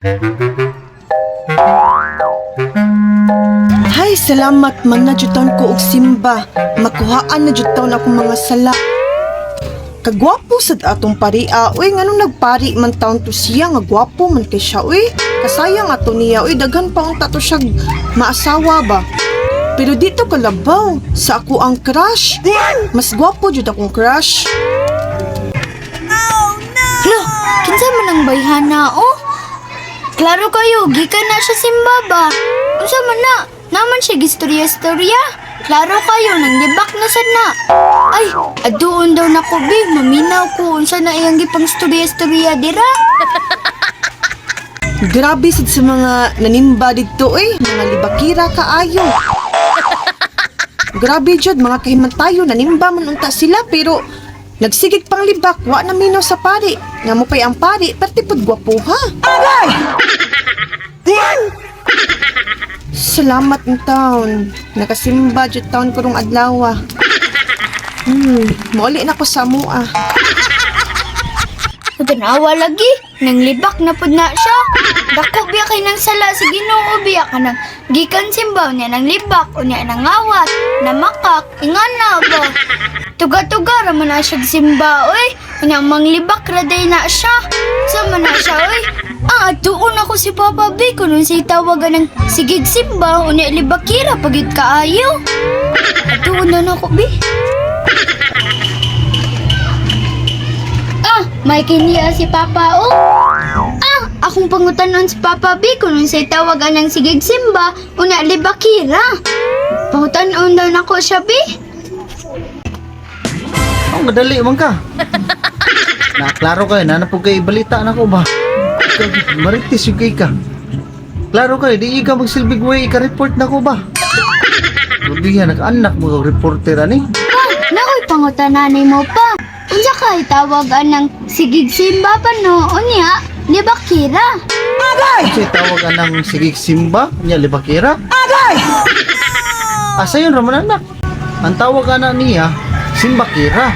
Hay, salamat man na juton ko og simba. Makuhaan na juton ako mga sala. Kagwapo sad atong paria. Uy, nganong nagpari man taon to siya nga gwapo man kay siya. Uy, kasayang ato niya. Uy, daghan pa ang tato siya maasawa ba. Pero dito kalabaw sa ako ang crush. Mas gwapo jud akong crush. Hala, kinsa man ang bayhana, oh? Klaro kayo, gikan na siya simba ba? Unsa man na? Naman siya gistorya-storya. Klaro kayo, nang libak na sad na. Ay, aduon daw na ko, be. Maminaw ko, unsa na iyang gipang storya-storya dira. Grabe sad sa mga nanimba dito mga libakira kaayo. Grabe jud mga kahimantayo, nanimba man unta sila pero nagsigig pang libak, wa na minaw sa pari. Nga mo pa'y ang pari, pertipod gwapo ha. Agay! Salamat ng taon. Nakasimba jud taon ko rong adlaw. Mauli na ko sa mua. Tanawa lagi, nang libak na pud na siya. Dako biya kay nang sala sa Ginoo biya ka nang gikan simbaw niya nang libak o niya nang awat, na makak, ingana ba. Tuga-tuga raman na siya simba, oy. Kanyang manglibak raday na siya. Sama na siya, oy. Atuon ako si Papa B kung siya tawagan ng sigig simba o niya libakira pagit kaayo. Atuon na ako, B. May kiniya si Papa, oh. Akong pangutanon si Papa B kung siya tawagan ng sigig simba o niya libakira. Pangutanon daw na ko siya, B. Ang madali man ka. Naklaro kayo, nanapog kayo balita na ko ba? Maritis yung kay ka. Klaro kayo, di ka magsilbig way, ika-report na ko ba? Sabi nga, naka-anak mo reporter ani. Nakoy pangutanan mo pa. Unsa kay tawagan ng sigig simba pa no? Unya, libakira. Kasi tawagan ng sigig simba, niya libakira. Asa yun raman anak? Ang tawagan na niya, simbakira.